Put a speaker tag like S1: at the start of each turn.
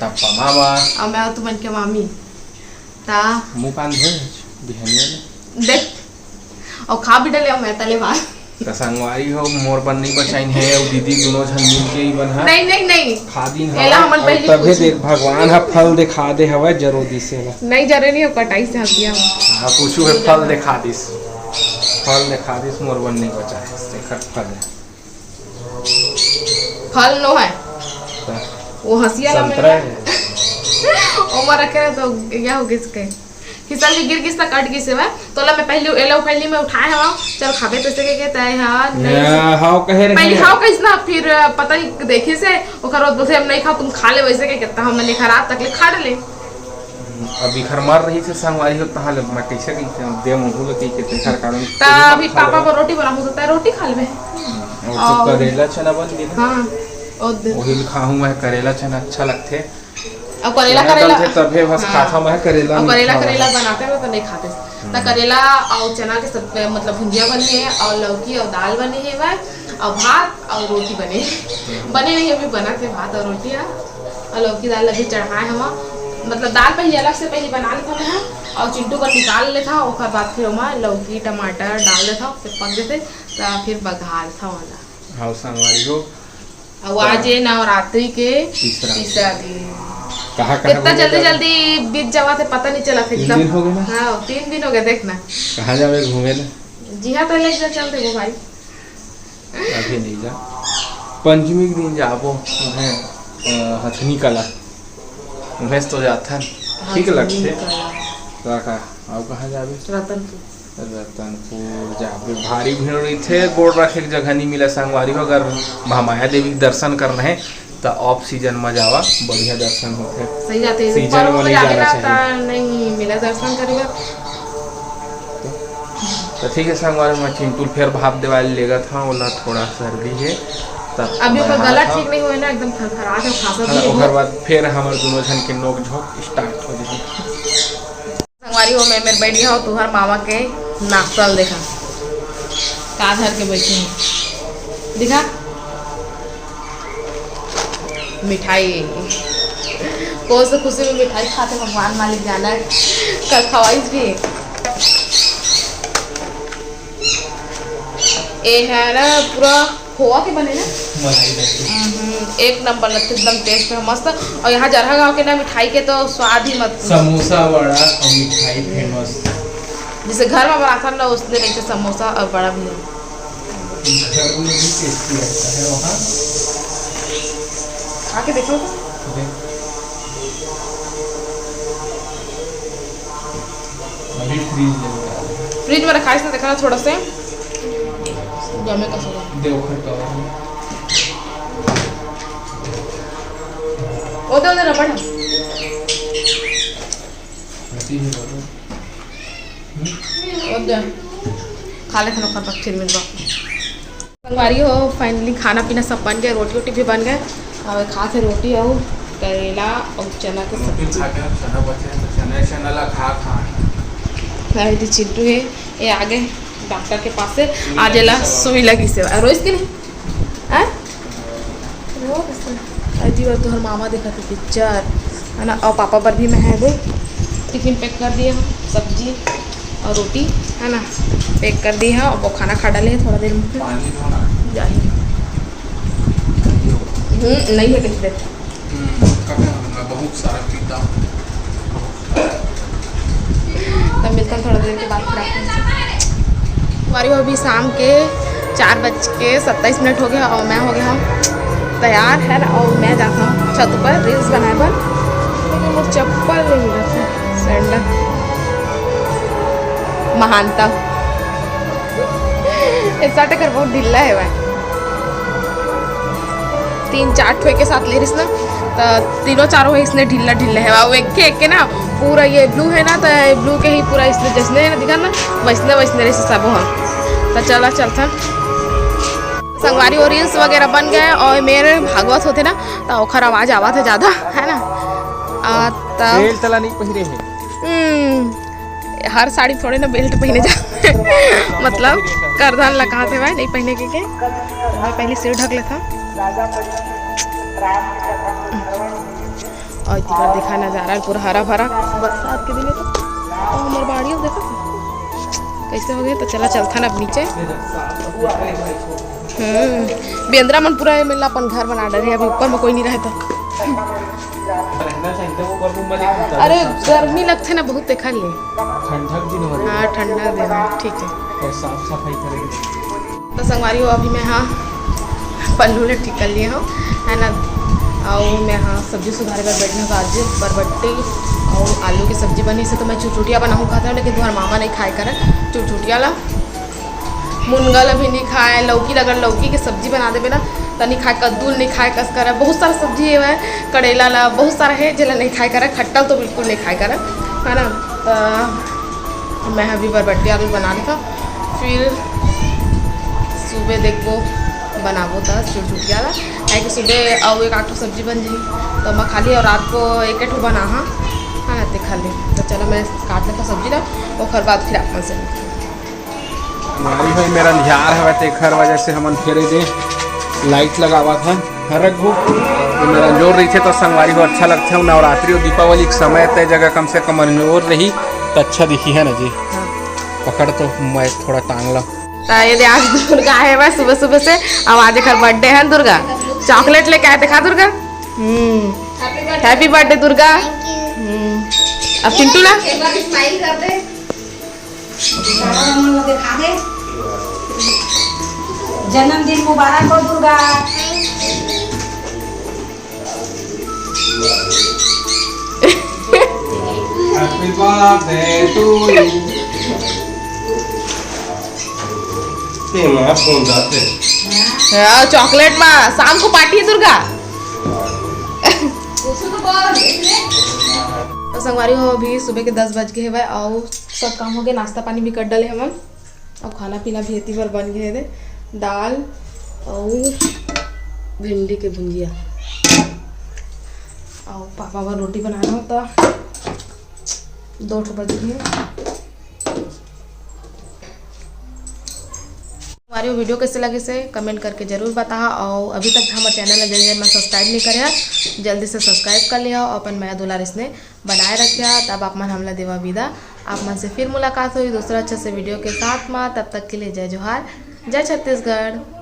S1: तप्पा मामा
S2: और मैं तुमन के मामी ता
S1: मुंह कान धोए बिहनिया
S2: देख और खा भी डले मैं तले बाहर
S1: त संगवारी हो मोर बन नहीं बचाइन है और दीदी दोनों जन मिल के ही बन है
S2: नहीं
S1: खा दिन
S2: एला हमन पहले
S1: तबे देख भगवान हा फल दिखा दे हवे जरूर दिसेला
S2: नहीं जरे नहीं कटाई से हसिया
S1: हां पूछू है फल दिखा दिस मोर बन नहीं बचा है देखत फल है
S2: फल नो है वो हसिया ला
S1: संतरा है
S2: उमर रखे तो क्या हो किसके फिसल के गिर किस तक कट गई से वा तो ला मैं पहले एलो पहले में उठाए हवा चल खाबे तो से के तय हां नहीं
S1: हां कहे रे
S2: पहले हां कैसे ना फिर पता नहीं देखे से ओकर बाद बोले हम नहीं खा तुम खा ले वैसे के कितना हम नहीं खराब तक ले खा ले
S1: अभी घर मार रही से संगवारी हो तहां ले मटी से की दे मुंह के तेखर कारण
S2: ता अभी पापा को रोटी बनाऊ तो तय रोटी खा लेबे
S1: और करेला चना बन गई
S2: हां और
S1: वही खाऊं मैं करेला चना अच्छा लगते
S2: अब करेला
S1: तबे बस खाता मैं करेला
S2: बनाते हैं तो नहीं खाते तो करेला और चना के सब मतलब भुंजिया बनी है और लौकी और दाल बनी है वह और भात और रोटी बने बने नहीं अभी बना थे भात और रोटी और लौकी दाल अभी चढ़ाए हम मतलब दाल पहले अलग से पहले बना लेता मैं और चिंटू को निकाल लेता और बाद फिर मैं लौकी टमाटर डाल देता फिर पक देते तो फिर बघार था वाला
S1: हाँ संगवारी हो
S2: और आज ये नवरात्रि के तीसरा दिन कितना जल्दी बीत जावा थे पता नहीं चला
S1: एकदम 3 दिन हो गए ना
S2: हाँ 3 दिन हो गए देखना
S1: कहाँ जावे घूमे ना
S2: जी हाँ तो ले चलते वो भाई
S1: अभी नहीं जा पंचमी के दिन जाबो है हथनी कला भैंस तो जाता ठीक लगते का और कहाँ जावे रतनपुर जाबे भारी भीड़ रही थे गोड़ रखे जगह नहीं मिला संगवारी हो अगर महामाया देवी के दर्शन कर रहे हैं तो ऑफ सीजन में जावा बढ़िया दर्शन होते
S2: सही जाते
S1: सीजन में नहीं जाना चाहिए
S2: नहीं मिला दर्शन करेगा
S1: तो ठीक है संगवारी में चिंटू फिर भाप दिवाली लेगा था बोला थोड़ा सर्दी है तब
S2: अभी ऊपर गला ठीक नहीं हुआ ना एकदम खराब है खांसा भी
S1: ओकर बाद फिर हमारे दोनों जन के नोक झोंक स्टार्ट हो जाए
S2: संगवारी हो मैं मेरे बैठी हो तुहर मामा के नाश्ता देखा का धर के बैठे हैं दिखा मिठाई कौन से खुशी में मिठाई खाते भगवान मालिक जाना कल खवाइश भी ये है ना पूरा खोआ के बने ना एक नंबर लगते एकदम टेस्ट है मस्त और यहाँ जरहा गाँव के ना मिठाई के तो स्वाद ही मत
S1: समोसा वड़ा और मिठाई फेमस
S2: जैसे घर में बनाता ना उसने नहीं समोसा और बड़ा भी
S1: घर में भी टेस्टी लगता है वहाँ
S2: आके देखो
S1: अभी
S2: फ्रिज में रखा इसने देखा थोड़ा से जमे का सोगा
S1: देवखर का
S2: वो दे रबड़ खा ले खाना कर फिर मिल संगवारी हो फाइनली खाना पीना सब बन गया रोटी वोटी भी बन गए और खा थे रोटी और करेला और चना के सब्जी चिंटू है ये आगे डॉक्टर के पास से आज ला सुई लगी से रोज की नहीं अजी बार तो हर मामा देखा थे पिक्चर है ना और पापा पर भी मैं है दे टिफिन पैक कर दिए सब्जी और रोटी है ना पैक कर दी है और वो खाना खा डाले थोड़ा देर में जाएंगे नहीं है किस देर
S1: बहुत सारा पीता
S2: तब मिलता हूँ थोड़ा देर के बाद फिर हमारी अभी शाम के 4:27 हो गया और मैं हो गया हूँ तैयार है ना और मैं जाता हूँ छत पर रील्स बनाए पर लेकिन वो चप्पल नहीं मिला था सैंडल महानता ऐसा टकर बहुत ढीला है भाई 3-4 ठोए के साथ ले रही ना तो तीनों चारों है इसने ढीला ढीला है वो एक के ना पूरा ये ब्लू है ना तो ब्लू के ही पूरा इसने जैसने है ना दिखा ना वैसने रही सब हम तो चला चलता संगवारी और रील्स वगैरह बन गए और मेरे भागवत होते ना तो ओखर आवाज आवा था ज़्यादा है ना
S1: बेल्ट तला नहीं पहिरे है
S2: हर साड़ी थोड़े ना बेल्ट पहने जाते मतलब करधन लगा थे भाई नहीं पहने के मैं पहले सिर ढक लेता और इधर देखा नज़ारा पूरा हरा भरा बरसात के दिन है तो और हमारे बाड़ियों देखा कैसे हो गए। तो चला चलता ना अब नीचे। बेंद्रा मन पूरा है मिलना अपन घर बना डरे अभी ऊपर में कोई नहीं रहे तो अरे गर्मी लगते ना बहुत देखा लिए
S1: ठंडक दिन हो
S2: हाँ ठंडा दिन ठीक है
S1: और साफ सफाई करेंगे।
S2: तो संगवारी हो अभी मैं हाँ पल्लू ने ठीक कर लिए हो है ना। और मैं हाँ सब्जी सुधारे कर बैठने गाजर बरबट्टी और आलू की सब्जी बनी से तो मैं चुटचुटिया बनाऊँ खाता हूँ लेकिन तुम्हारा मामा नहीं खाए करे चुटचुटिया ला मुनगल भी नहीं खाए लौकी अगर लौकी की सब्जी बना देवे ना तो नहीं खाए कद्दू नहीं खाए कस करे बहुत सारा सब्जी है करेला ला बहुत सारा है जिला नहीं खाए करे खट्टा तो बिल्कुल नहीं खाए करे है ना। तो मैं अभी बरबट्टी आलू बना ली था फिर सुबह देखो बनाबो था चुटचुटिया ला है कि सुबह और एक आठ सब्जी बन जाई तो मैं खाली और रात को एक बना हाँ है ना तो खा ली। तो चलो मैं काट लेता सब्जी ला और बाद फिर आप से
S1: हमारी भाई मेरा निहार है तो खर वजह से हमन फेरे दे लाइट लगावा था हरक हो तो मेरा जोर रही थे तो संगवारी को अच्छा लगता है। नवरात्रि और दीपावली के समय तय जगह कम से कम जोर रही तो अच्छा दिखी है ना जी।
S2: हाँ।
S1: पकड़ तो मैं थोड़ा टांग ला
S2: ये आज दुर्गा है मैं सुबह सुबह से अब आज घर बर्थडे है दुर्गा चॉकलेट लेके आए देखा दुर्गा हैप्पी बर्थडे दुर्गा। अब चिंटू ना
S3: स्माइल कर दे दिखा दे जन्मदिन मुबारक हो Durga.
S1: Happy birthday to you
S2: chocolate में शाम को पार्टी है दुर्गा। तो संगवारी हो अभी सुबह के 10 बज गए है और सब काम हो गए नाश्ता पानी भी कर डाले हम और खाना पीना भी इतनी बार बन गए है दाल और भिंडी के भुंजिया और पापा का रोटी बनाना होता 2 बज गए। हमारी वीडियो कैसे लगे से कमेंट करके जरूर बताओ और अभी तक हमारे चैनल जल्दी में सब्सक्राइब नहीं करे जल्दी से सब्सक्राइब कर लिया और अपन माया दुलार इसने बनाए रखा तब आप मन हमला देवा विदा आप मन से फिर मुलाकात हुई दूसरा अच्छे से वीडियो के साथ में। तब तक के लिए जय जोहार जय छत्तीसगढ़।